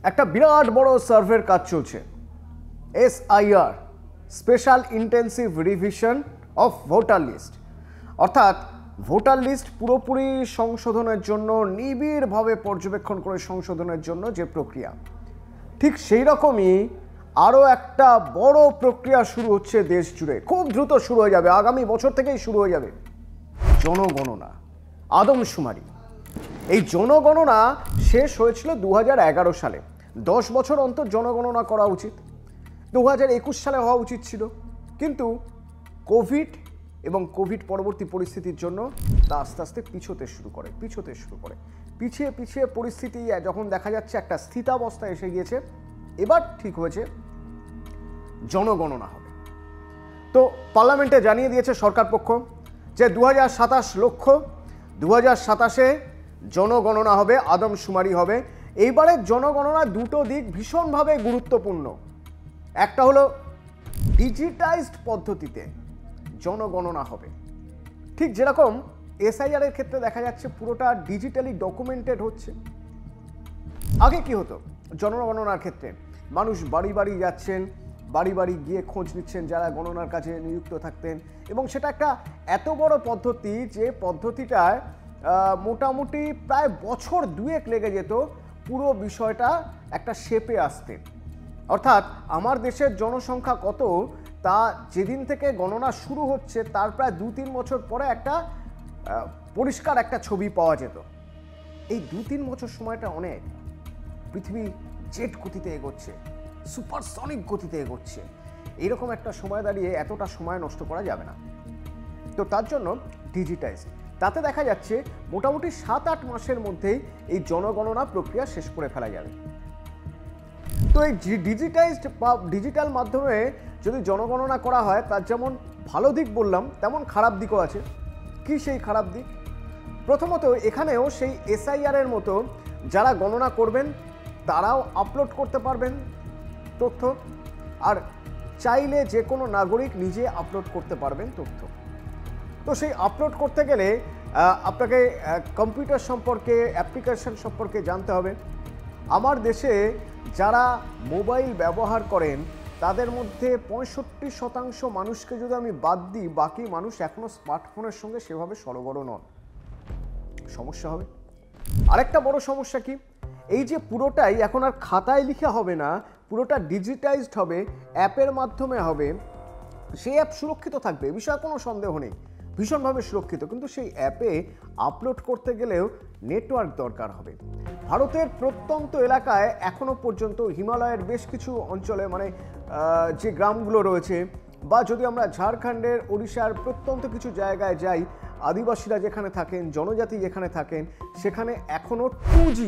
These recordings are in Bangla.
একটা বিরাট বড় সার্ভের কাজ চলছে। SIR, special intensive revision of voter list, অর্থাৎ ভোটার লিস্ট পুরোপুরি সংশোধনের জন্য, নিবিড়ভাবে পর্যবেক্ষণ করে সংশোধনের জন্য যে প্রক্রিয়া, ঠিক সেই রকমই আরও একটা বড় প্রক্রিয়া শুরু হচ্ছে দেশ জুড়ে। খুব দ্রুত শুরু হয়ে যাবে, আগামী বছর থেকেই শুরু হয়ে যাবে জনগণনা, আদমশুমারি। এই জনগণনা শেষ হয়েছিল 2011 সালে। 10 বছর অন্তর জনগণনা করা উচিত, 2021 সালে হওয়া উচিত ছিল, কিন্তু কোভিড এবং কোভিড পরবর্তী পরিস্থিতির জন্য তা আস্তে আস্তে পিছোতে শুরু করে। পিছিয়ে পিছিয়ে পরিস্থিতি যখন দেখা যাচ্ছে একটা স্থিতাবস্থায় এসে গিয়েছে, এবার ঠিক হয়েছে জনগণনা হবে। তো পার্লামেন্টে জানিয়ে দিয়েছে সরকার পক্ষ যে 2027 লক্ষ্য, 2027-এ জনগণনা হবে, আদমশুমারি হবে। এইবারের জনগণনা দুটো দিক ভীষণভাবে গুরুত্বপূর্ণ। একটা হলো ডিজিটাইজড পদ্ধতিতে জনগণনা হবে, ঠিক যেরকম SIR এর ক্ষেত্রে দেখা যাচ্ছে পুরোটা ডিজিটালি ডকুমেন্টেড হচ্ছে। আগে কি হতো জনগণনার ক্ষেত্রে? মানুষ বাড়ি বাড়ি যাচ্ছেন, বাড়ি বাড়ি গিয়ে খোঁজ নিচ্ছেন যারা গণনার কাজে নিযুক্ত থাকতেন, এবং সেটা একটা এত বড় পদ্ধতি যে পদ্ধতিটায় মোটামুটি প্রায় বছর দুয়েক লেগে যেত পুরো বিষয়টা একটা শেপে আসতে। অর্থাৎ আমার দেশের জনসংখ্যা কত তা যেদিন থেকে গণনা শুরু হচ্ছে তার প্রায় 2-3 বছর পরে একটা পরিষ্কার একটা ছবি পাওয়া যেত। এই 2-3 বছর সময়টা অনেক। পৃথিবী জেট গতিতে এগোচ্ছে, সুপারসনিক গতিতে এগোচ্ছে। এইরকম একটা সময় দাঁড়িয়ে এতটা সময় নষ্ট করা যাবে না। তো তার জন্য ডিজিটাইজ, তাতে দেখা যাচ্ছে মোটামুটি 7-8 মাসের মধ্যেই এই জনগণনা প্রক্রিয়া শেষ করে ফেলা যাবে। তো এই ডিজিটাইজড বা ডিজিটাল মাধ্যমে যদি জনগণনা করা হয়, তার যেমন ভালো দিক বললাম, তেমন খারাপ দিকও আছে। কি সেই খারাপ দিক? প্রথমত, এখানেও সেই SIR এর মতো যারা গণনা করবেন তারাও আপলোড করতে পারবেন তথ্য, আর চাইলে যে কোনো নাগরিক নিজে আপলোড করতে পারবেন তথ্য। তো সেই আপলোড করতে গেলে আপনাকে কম্পিউটার সম্পর্কে, অ্যাপ্লিকেশন সম্পর্কে জানতে হবে। আমার দেশে যারা মোবাইল ব্যবহার করেন তাদের মধ্যে 65% মানুষকে যদি আমি বাদ দিই, বাকি মানুষ এখনও স্মার্টফোনের সঙ্গে সেভাবে সরগর নন। সমস্যা হবে। আরেকটা বড় সমস্যা কি, এই যে পুরোটাই এখন আর খাতায় লিখা হবে না, পুরোটা ডিজিটাইজড হবে, অ্যাপের মাধ্যমে হবে। সেই অ্যাপ সুরক্ষিত থাকবে, এ বিষয়ে কোনো সন্দেহ নেই, ভীষণভাবে সুরক্ষিত, কিন্তু সেই অ্যাপে আপলোড করতে গেলেও নেটওয়ার্ক দরকার হবে। ভারতের প্রত্যন্ত এলাকায় এখনো পর্যন্ত হিমালয়ের বেশ কিছু অঞ্চলে, মানে যে গ্রামগুলো রয়েছে, বা যদি আমরা ঝাড়খণ্ডের, ওড়িশার প্রত্যন্ত কিছু জায়গায় যাই, আদিবাসীরা যেখানে থাকেন, জনজাতি যেখানে থাকেন, সেখানে এখনো 2G,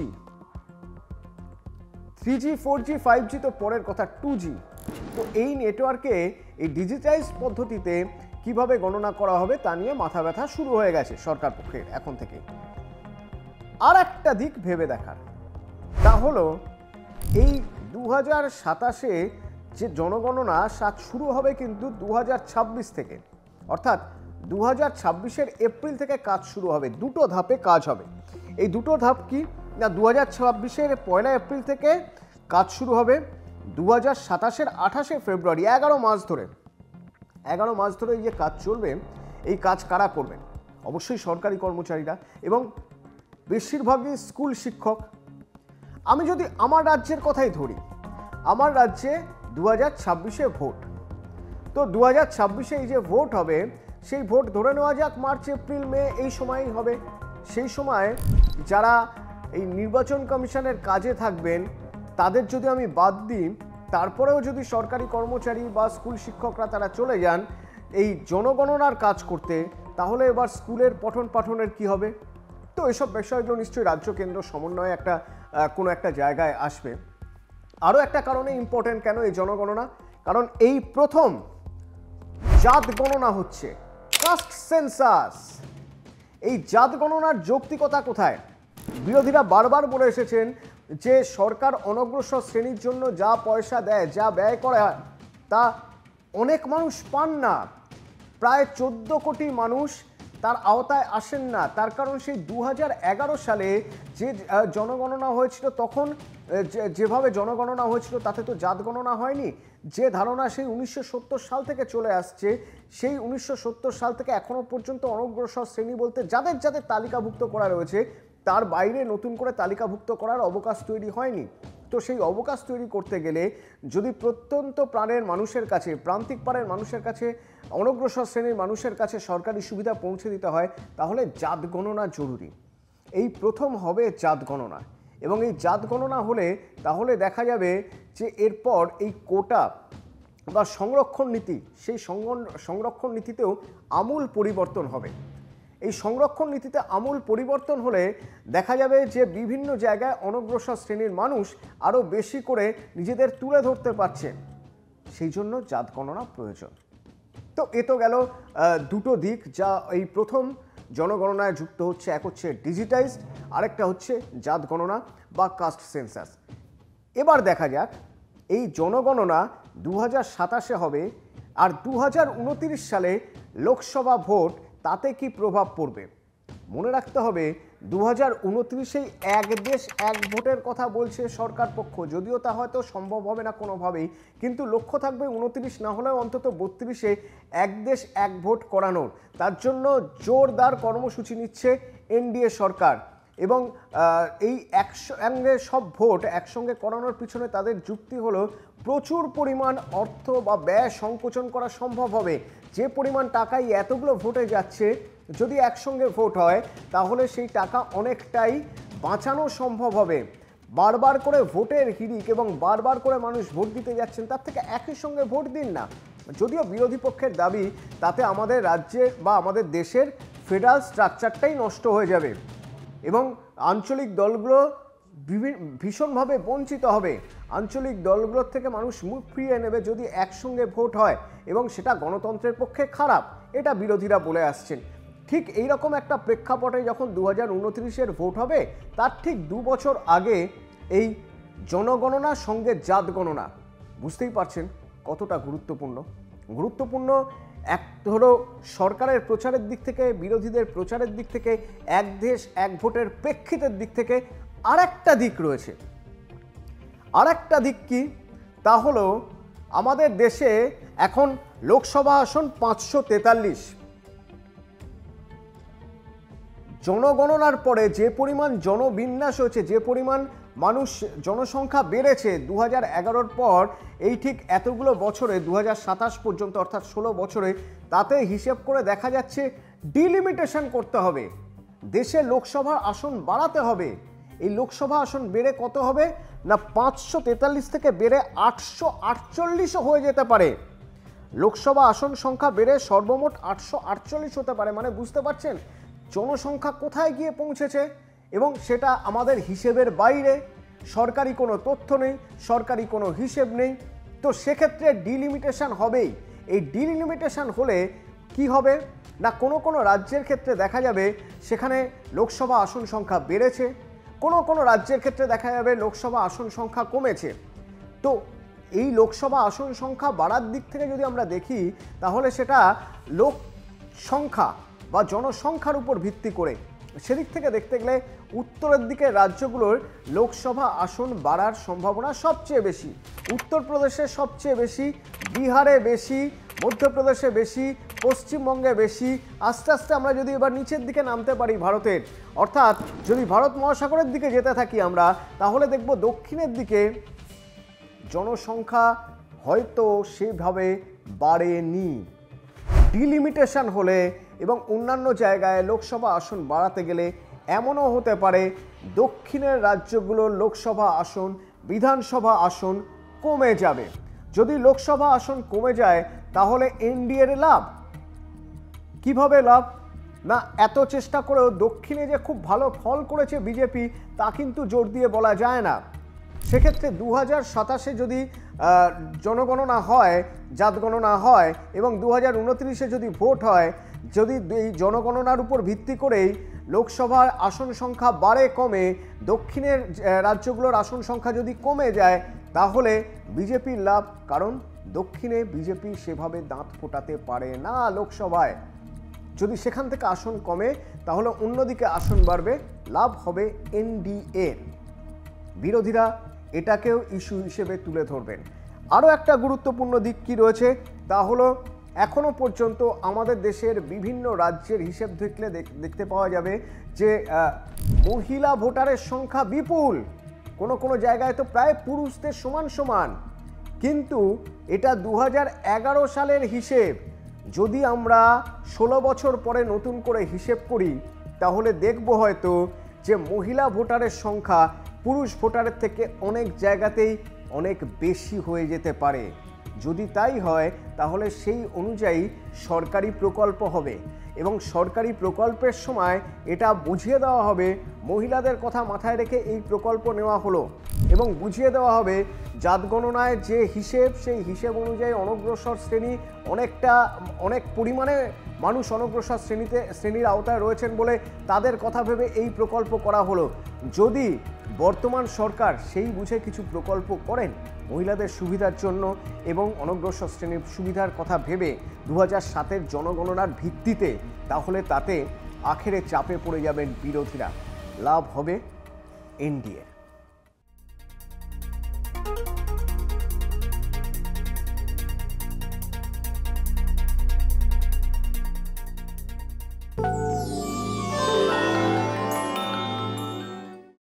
3G, 4G, 5G তো পরের কথা, 2G। তো এই নেটওয়ার্কে এই ডিজিটাইজ পদ্ধতিতে কিভাবে গণনা করা হবে তা নিয়ে মাথা ব্যথা শুরু হয়ে গেছে সরকার পক্ষে এখন থেকে। আর একটা দিক ভেবে দেখার, তা হলো এই 2027-এ যে জনগণনা শুরু হবে কিন্তু 2026 থেকে, অর্থাৎ 2026-এর এপ্রিল থেকে কাজ শুরু হবে। দুটো ধাপে কাজ হবে। এই দুটো ধাপ কি না, 2026-এর 1 এপ্রিল থেকে কাজ শুরু হবে, 2027-এর 28 ফেব্রুয়ারি, 11 মাস ধরে এই যে কাজ চলবে, এই কাজ কারা করবেন? অবশ্যই সরকারি কর্মচারীরা এবং বেশিরভাগই স্কুল শিক্ষক। আমি যদি আমার রাজ্যের কথাই ধরি, আমার রাজ্যে 2026-এ ভোট। তো 2026-এ এই যে ভোট হবে, সেই ভোট ধরে নেওয়া যাক মার্চ, এপ্রিল, মে এই সময়ই হবে। সেই সময় যারা এই নির্বাচন কমিশনের কাজে থাকবেন তাদের যদি আমি বাদ দিই, তারপরেও যদি সরকারি কর্মচারী বা স্কুল শিক্ষকরা তারা চলে যান এই জনগণনার কাজ করতে, তাহলে এবার স্কুলের পঠন পাঠনের কি হবে? তো এসব বিষয়গুলো নিশ্চয়ই রাজ্য কেন্দ্র সমন্বয়ে একটা কোনো একটা জায়গায় আসবে। আরও একটা কারণে ইম্পর্টেন্ট কেন এই জনগণনা, কারণ এই প্রথম জাত গণনা হচ্ছে, কাস্ট সেন্সাস। এই জাত গণনার যৌক্তিকতা কোথায়? বিরোধীরা বারবার বলে এসেছেন যে সরকার অনগ্রসর শ্রেণীর জন্য যা পয়সা দেয়, যা ব্যয় করা তা অনেক মানুষ পান না। প্রায় 14 কোটি মানুষ তার আওতায় আসেন না। তার কারণ সেই 2011 সালে যে জনগণনা হয়েছিল, তখন যেভাবে জনগণনা হয়েছিল তাতে তো জাত গণনা হয়নি। যে ধারণা সেই 1970 সাল থেকে চলে আসছে, সেই 1970 সাল থেকে এখনো পর্যন্ত অনগ্রসর শ্রেণী বলতে যাদের যাদের তালিকাভুক্ত করা রয়েছে, তার বাইরে নতুন করে তালিকাভুক্ত করার অবকাশ তৈরি হয়নি। তো সেই অবকাশ তৈরি করতে গেলে যদি প্রত্যন্ত প্রাণের মানুষের কাছে, প্রান্তিক পাড়ের মানুষের কাছে, অনগ্রসর শ্রেণীর মানুষের কাছে সরকারি সুবিধা পৌঁছে দিতে হয়, তাহলে জাত গণনা জরুরি। এই প্রথম হবে জাত গণনা, এবং এই জাত গণনা হলে তাহলে দেখা যাবে যে এরপর এই কোটা বা সংরক্ষণ নীতি, সেই সংরক্ষণ নীতিতেও আমূল পরিবর্তন হবে। এই সংরক্ষণ নীতিতে আমূল পরিবর্তন হলে দেখা যাবে যে বিভিন্ন জায়গায় অনগ্রসর শ্রেণীর মানুষ আরও বেশি করে নিজেদের তুলে ধরতে পারছে। সেই জন্য জাত গণনা প্রয়োজন। তো এ তো গেল দুটো দিক যা এই প্রথম জনগণনায় যুক্ত হচ্ছে। এক হচ্ছে ডিজিটাইজড, আরেকটা হচ্ছে জাত গণনা বা কাস্ট সেন্সাস। এবার দেখা যাক এই জনগণনা 2027-এ হবে, আর 2029 সালে লোকসভা ভোট, তাতে কি প্রভাব পড়বে। মনে রাখতে হবে 2029-এই এক দেশ এক ভোটের কথা বলছে সরকার পক্ষ, যদিও তা হয়তো সম্ভব হবে না কোনোভাবেই, কিন্তু লক্ষ্য থাকবে 29 না হলেও অন্তত 32-এ এক দেশ এক ভোট করানোর। তার জন্য জোরদার কর্মসূচি নিচ্ছে এনডিএ সরকার, এবং এই একসঙ্গে সব ভোট একসঙ্গে করানোর পিছনে তাদের যুক্তি হলো প্রচুর পরিমাণ অর্থ বা ব্যয় সংকোচন করা সম্ভব হবে। যে পরিমাণ টাকাই এতগুলো ভোটে যাচ্ছে, যদি একসঙ্গে ভোট হয় তাহলে সেই টাকা অনেকটাই বাঁচানো সম্ভব হবে। বারবার করে ভোটের হিড়িক এবং বারবার করে মানুষ ভোট দিতে যাচ্ছেন, তার থেকে একই সঙ্গে ভোট দিন না। যদিও বিরোধী পক্ষের দাবি তাতে আমাদের রাজ্যের বা আমাদের দেশের ফেডারেল স্ট্রাকচারটাই নষ্ট হয়ে যাবে এবং আঞ্চলিক দলগুলো ভীষণভাবে বঞ্চিত হবে। আঞ্চলিক দলগুলোর থেকে মানুষ মুখ ফিরিয়ে নেবে যদি একসঙ্গে ভোট হয়, এবং সেটা গণতন্ত্রের পক্ষে খারাপ, এটা বিরোধীরা বলে আসছেন। ঠিক এইরকম একটা প্রেক্ষাপটে যখন 2029-এর ভোট হবে, তার ঠিক 2 বছর আগে এই জনগণনার সঙ্গে জাত গণনা, বুঝতেই পারছেন কতটা গুরুত্বপূর্ণ। এক হলো সরকারের প্রচারের দিক থেকে, বিরোধীদের প্রচারের দিক থেকে, এক দেশ এক ভোটের প্রেক্ষিতের দিক থেকে। আরেকটা দিক রয়েছে, আরেকটা দিক কি, তা হলো আমাদের দেশে এখন লোকসভা আসন 543। জনগণনার পরে যে পরিমাণ জনবিন্যাস হয়েছে, যে পরিমাণ মানুষ জনসংখ্যা বেড়েছে 2011-র পর, এই ঠিক এতগুলো বছরে 2027 পর্যন্ত অর্থাৎ 16 বছরে, তাতে হিসেব করে দেখা যাচ্ছে ডিলিমিটেশন করতে হবে, দেশে লোকসভার আসন বাড়াতে হবে। এই লোকসভা আসন বেড়ে কত হবে না 543 থেকে বেড়ে 848 হয়ে যেতে পারে। লোকসভা আসন সংখ্যা বেড়ে সর্বমোট 848 হতে পারে। মানে বুঝতে পারছেন জনসংখ্যা কোথায় গিয়ে পৌঁছেছে, এবং সেটা আমাদের হিসেবের বাইরে, সরকারি কোনো তথ্য নেই, সরকারি কোনো হিসেব নেই। তো সেক্ষেত্রে ডিলিমিটেশন হবেই। এই ডিলিমিটেশন হলে কি হবে না, কোনো রাজ্যের ক্ষেত্রে দেখা যাবে সেখানে লোকসভা আসন সংখ্যা বেড়েছে, কোনো রাজ্যের ক্ষেত্রে দেখা যাবে লোকসভা আসন সংখ্যা কমেছে। তো এই লোকসভা আসন সংখ্যা বাড়ার দিক থেকে যদি আমরা দেখি, তাহলে সেটা লোক সংখ্যা বা জনসংখ্যার উপর ভিত্তি করে। সেদিক থেকে দেখতে গেলে উত্তরের দিকে রাজ্যগুলোর লোকসভা আসন বাড়ার সম্ভাবনা সবচেয়ে বেশি। উত্তরপ্রদেশে সবচেয়ে বেশি, বিহারে বেশি, মধ্যপ্রদেশে বেশি, পশ্চিমবঙ্গে বেশি। আস্তে আস্তে আমরা যদি এবার নিচের দিকে নামতে পারি ভারতের, অর্থাৎ যদি ভারত মহাসাগরের দিকে যেতে থাকি আমরা, তাহলে দেখব দক্ষিণের দিকে জনসংখ্যা হয়তো সেভাবে বাড়েনি। ডিলিমিটেশন হলে এবং অন্যান্য জায়গায় লোকসভা আসন বাড়াতে গেলে এমনও হতে পারে দক্ষিণের রাজ্যগুলোর লোকসভা আসন, বিধানসভা আসন কমে যাবে। যদি লোকসভা আসন কমে যায় তাহলে এনডিএর লাভ। কিভাবে লাভ না, এত চেষ্টা করেও দক্ষিণে যে খুব ভালো ফল করেছে বিজেপি, তা কিন্তু জোর দিয়ে বলা যায় না। সেক্ষেত্রে 2027-এ যদি জনগণনা হয়, জাত গণনা হয়, এবং 2029-এ যদি ভোট হয়, যদি এই জনগণনার উপর ভিত্তি করেই লোকসভার আসন সংখ্যা বাড়ে কমে, দক্ষিণের রাজ্যগুলোর আসন সংখ্যা যদি কমে যায়, তাহলে বিজেপির লাভ। কারণ দক্ষিণে বিজেপি সেভাবে দাঁত ফোটাতে পারে না লোকসভায়। যদি সেখান থেকে আসন কমে তাহলে অন্যদিকে আসন বাড়বে, লাভ হবে এনডিএর। বিরোধীরা এটাকেও ইস্যু হিসেবে তুলে ধরবেন। আরও একটা গুরুত্বপূর্ণ দিক কি রয়েছে, তা হলো এখনো পর্যন্ত আমাদের দেশের বিভিন্ন রাজ্যের হিসেব দেখতে পাওয়া যাবে যে মহিলা ভোটারের সংখ্যা বিপুল, কোনো কোনো জায়গায় তো প্রায় পুরুষদের সমান সমান। কিন্তু এটা 2011 সালের হিসেব। যদি আমরা 16 বছর পরে নতুন করে হিসেব করি তাহলে দেখব হয়তো যে মহিলা ভোটারের সংখ্যা পুরুষ ভোটারের থেকে অনেক জায়গাতেই অনেক বেশি হয়ে যেতে পারে। যদি তাই হয় তাহলে সেই অনুযায়ী সরকারি প্রকল্প হবে এবং সরকারি প্রকল্পের সময় এটা বুঝিয়ে দেওয়া হবে, মহিলাদের কথা মাথায় রেখে এই প্রকল্প নেওয়া হলো, এবং বুঝিয়ে দেওয়া হবে জাত গণনায় যে হিসেব সেই হিসেব অনুযায়ী অনগ্রসর শ্রেণী অনেক পরিমাণে মানুষ অনগ্রসর শ্রেণীর আওতায় রয়েছেন বলে তাদের কথা ভেবে এই প্রকল্প করা হলো। যদি বর্তমান সরকার সেই বুঝে কিছু প্রকল্প করেন মহিলাদের সুবিধার জন্য এবং অনগ্রসর শ্রেণীর সুবিধার কথা ভেবে 2007-এর জনগণনার ভিত্তিতে, তাহলে তাতে আখেরে চাপে পড়ে যাবেন বিরোধীরা, লাভ হবে এনডিএ।